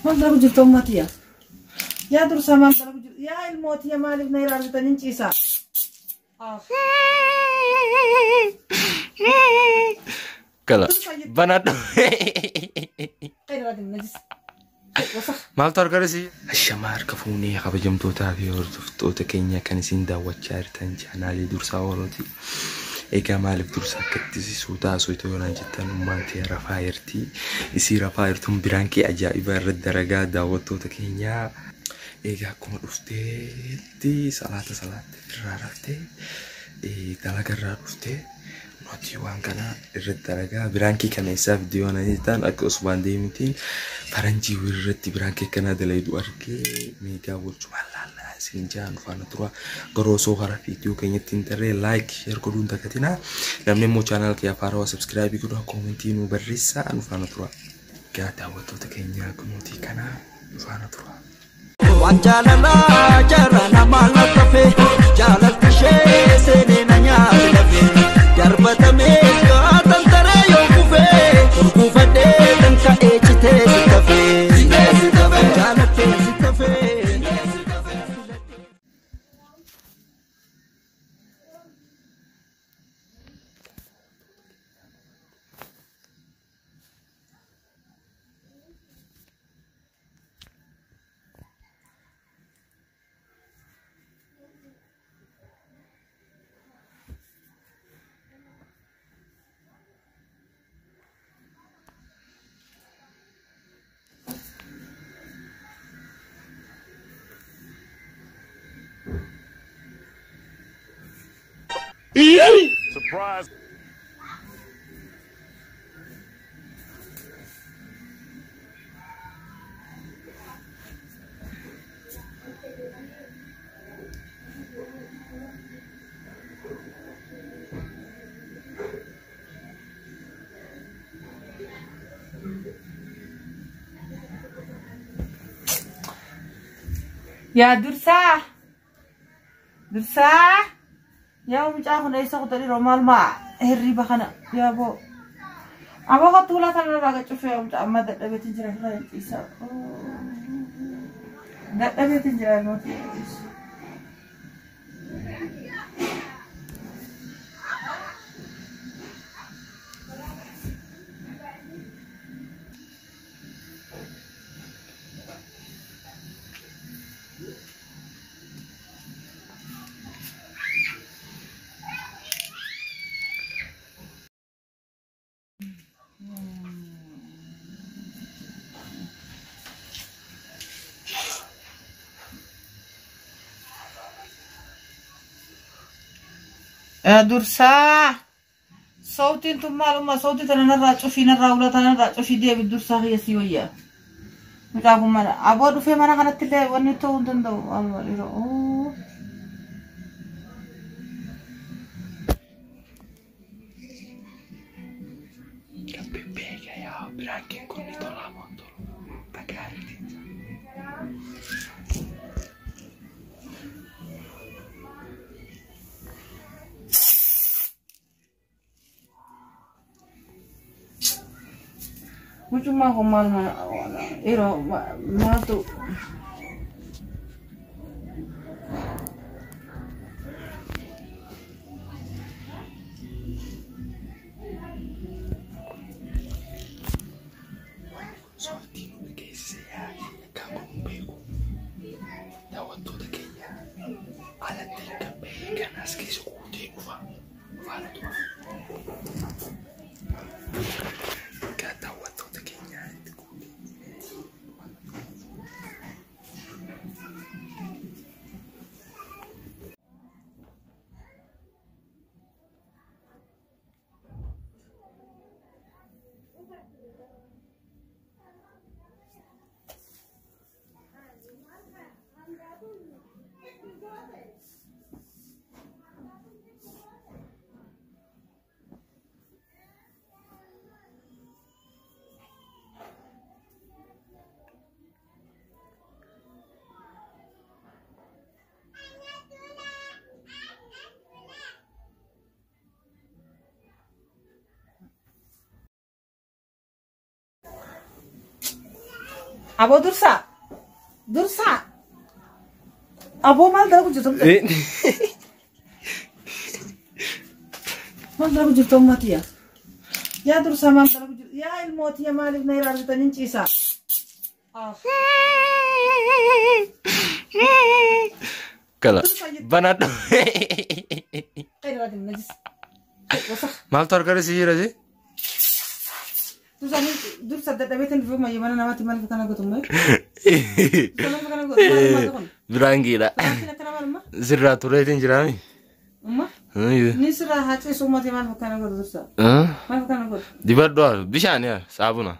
ما ضرب جبت أمتي يا درس ما ضرب يا الموت يا مالك نيران تنينشي سا كلا بنات غير هذا النجس maal targarisi ashamaar kafuunee kabajamtootaa fi hordoftoota keenya kan isin daawwachaa jirtan chaanaalii dursaa walooti egaa maaliif dursaa akkatti suutaa soitoo yoonaan jettan ummaatee rafaa jirti isii rafaa jirtuun biraankii ajaa'iba irratti daragaa daawwattoota keenyaa egaa akkuma dhufteetti salaata irraa raftee dalagarraa dhuftee Mati waan kana irratti dalagaa biraankii kana isaa viidiyoo na jettan akka Usmaan deemitiin faranjii irratti biraankii kana dalaydu argee meegaa wajjuma laallaa isin jaan faana tura garoo soo hara viidiyoo keenyatti interree like share godhuun dagatina namni immoo channel kee afaaraa subscribe godhaa commentii nu barreessaa nu faana tura gaa daawwattoota keenyaa kunuutii kana nu faana tura Wanjalala jarana malatafe jalatti shee seenena nyaatafe darbatame gaatan tare yoo kufe kurkufadhe danka echite sitafe jalatti sitafe Surprise! يا درسا يوم جاء ليس قدري رمال ما هري بخنا يا أبو خطولة أنا بقى تشوف يوم جاء ما ده بيت جرا خلاص إيسا ده بيت جرا ما في درسا صوتي انتم معلومة صوتي ترى نرى تشوفي نرى ولا ترى تشوفي دي بالدرسا هي سوية متعبوا مرة عبودوا في مرة كانت تلي ونيتو تندو الله يرو Bega ya biraankii kun tola montolo tagari mucho más o mal pero más tu أبو درسا درسا أبو ما درك جتهم ما درك جتهم ماتيا يا درسا ما درك يا الموت يا مالك نيرا جتنين تيسا كلا بنات مال تركري سيرة دي درسا ده بيت الفيلم يا مانا نواتي مالك كنا قطمه برانجي لا زرع توريتين جرامي أما نسرا هاتي سوماتي مالك كنا قط درسا مالك كنا قط دي بدو بيشان يا صابونا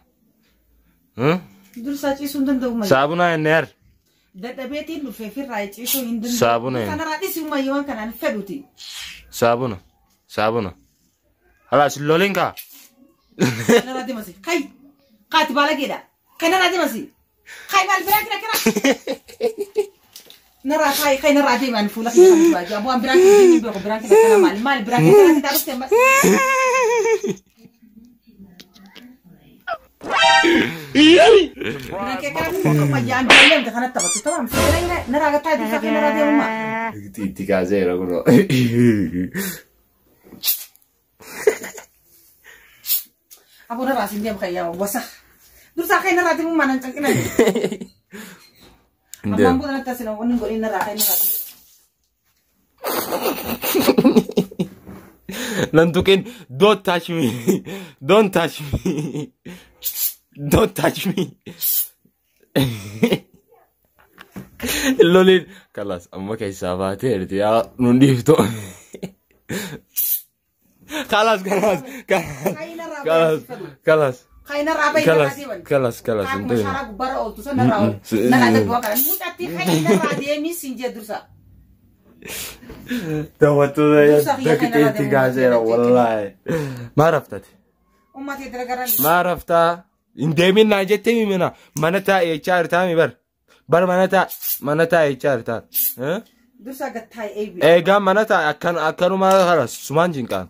درسا تي سندن دوما صابونا النار ده بيت الفيلم رايتي سو هندن صابونا كنا راتي سوما يوان كنا نفدوتي صابونا خلاص لولينكا أنا رادي مسي خي قاتي بالا كده كنا رادي مسي خي مال براك كنا نرى خي نرى دي من فولا خي باجي ابو ام براك دي بيقو براك كنا مال براك كنا تعرف تم براك كنا ما جان بيلم ده كنا تبط تمام نرى قطع دي فكنا نرى دي ما تي كازيرا كنو أبو نراس إنديا بخيا وسخ درس خير نراتي مو مانن تكنا أما أبو نراس تسلا ونقول إن نراس لن تكن don't touch me don't touch me اللولين خلاص أما كيسافات يا ننديفتو خلاص خينا رابي خلاص انت مشارك برا او تسنى راو نلا دغوا كان متاتي خينا رادي مي سنجه درسا توتو يا دكتي غازيرا والله ما عرفتت امتي درغران ما عرفتا اندمي ناجتي منا منتا يچار تامي بر منتا يچار تا درسا غتاي اي غا منتا اكنو ما خلاص سمانجينكا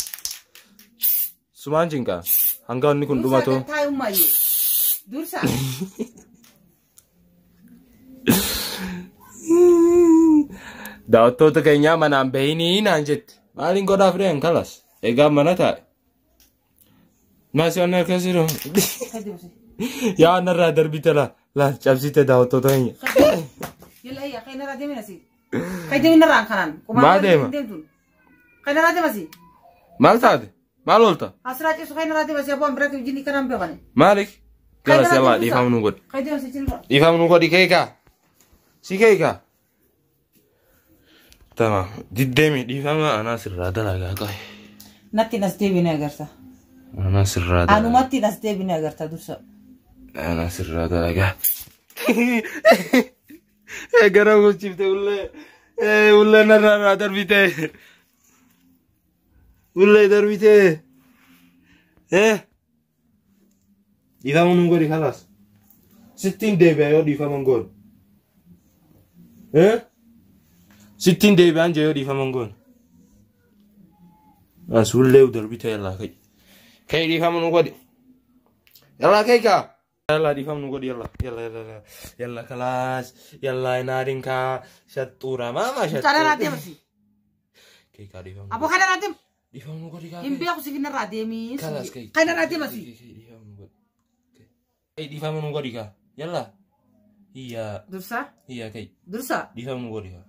hangga ni kun duma to dursa dato to kayaknya mana ambehini nanjit maling goda friend kalas ega mana ta masih onar kasiro ya narra darbitala la chapsite dato to nya yalla ya kayna rade minasi kayde narra kanan ma dema kayna rade masi maltad malolta asrati su kayna rade masi abu ambrake jini kanam be bane malik kala sema di famu ngod kayde masi chilra di famu ngod di kayka si kayka tamam diddemi di famu ana sirrada laga kay natti nasdebi ne agarta ana sirrada anu matti nasdebi ne agarta dursa ana sirrada laga garago chifte ulle narra darbite ulle darbite di famu ngod di khalas 60 debe yo di famu ngod 60 debe anje yo di famu ngod asulle darbite yalla kay di famu ngod yalla kay ka yalla di famu ngod yalla kelas yalla narinka syatura mama syatura cara rade masi kay ka di famu abu kana rade di famu ngod di ka imbe aku sifina rade mi kelas kayna rade masi di famu ngod di ka yalla iya dursa iya kay dursa di famu ngod di ka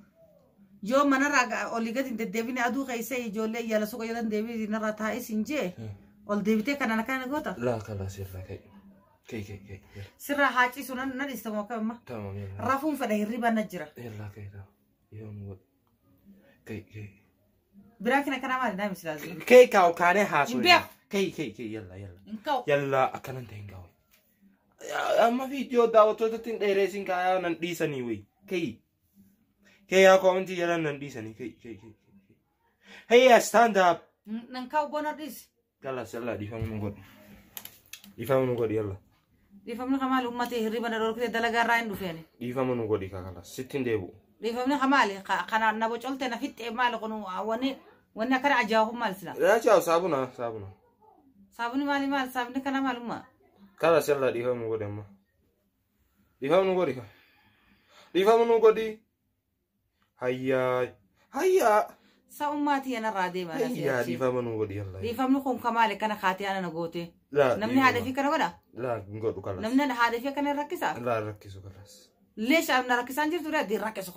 yo mana raga oligat inte devine adu kayse jolle yalla suko yadan devi narata isinje ol devite kana kana gota la kelas yalla kay sirra haci sunan nan istamo kama tamam yalla rafun fada hirriba najra yalla kay da yo ngod kay birakina kana mal na mislazi kay ka o kane haso imbe kay yalla inkau yalla akanan tengaw amma video dawo to tin dere sin kaya nan disani wi kay ya commenti yalla nan disani kay hey stand up nan kau bona dis kala sala di famu ngod yalla di famna kamal ummati hirriba na rokre dalaga rain du fene di famu ngod ka kala 60 debu di famna kamali kana na bo cholte na fitte mal kono wani kana ajahu mal sila ya ciao sabuna sabuni mali mal sabuni kana maluma kala sala di famu ngod amma dhiifama nu godhi ka dhiifama nu godhi hayyaa Sa'ummaati yana raadee mana hayyaa dhiifama nu godhi yalla dhiifamni kun kamaale kana kaatee ana na goote namni haadha fi kana godha laa godhu kalas namni haadha fi kana rakkisa laa rakkisu kalas leesha amna rakkisaan jirtu dha dir rakkisu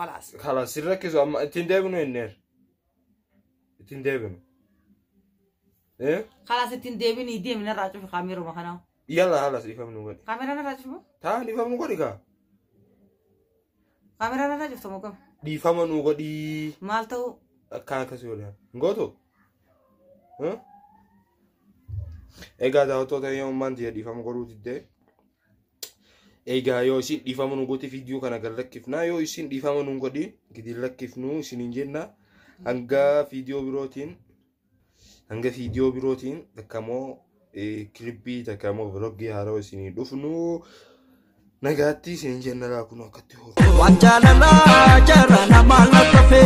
kalas rakkisu amma ittiin deebinu enneer ittiin deebinu خلاص التندبين يدي من الرجل في خامير ومخناه يلا خلاص يفهم نقولي خامير أنا رجل تعال يفهم نقولي كا خامير أنا رجل سموكم يفهم نقولي مالتو كان كسيولي نقولو ها إيجا ده هتو ده يوم ما ندي يفهم نقولو تدي إيجا يوسين يفهم نقولي فيديو كنا قال لك كيف نا يوسين يفهم نقولي كده لك كيف نو سنينجنا anga video birotin takamo clippi takamo vloggi haro isini dufnu nagatti sinjenna la kuno akatti ho wanjalala jarana malatafe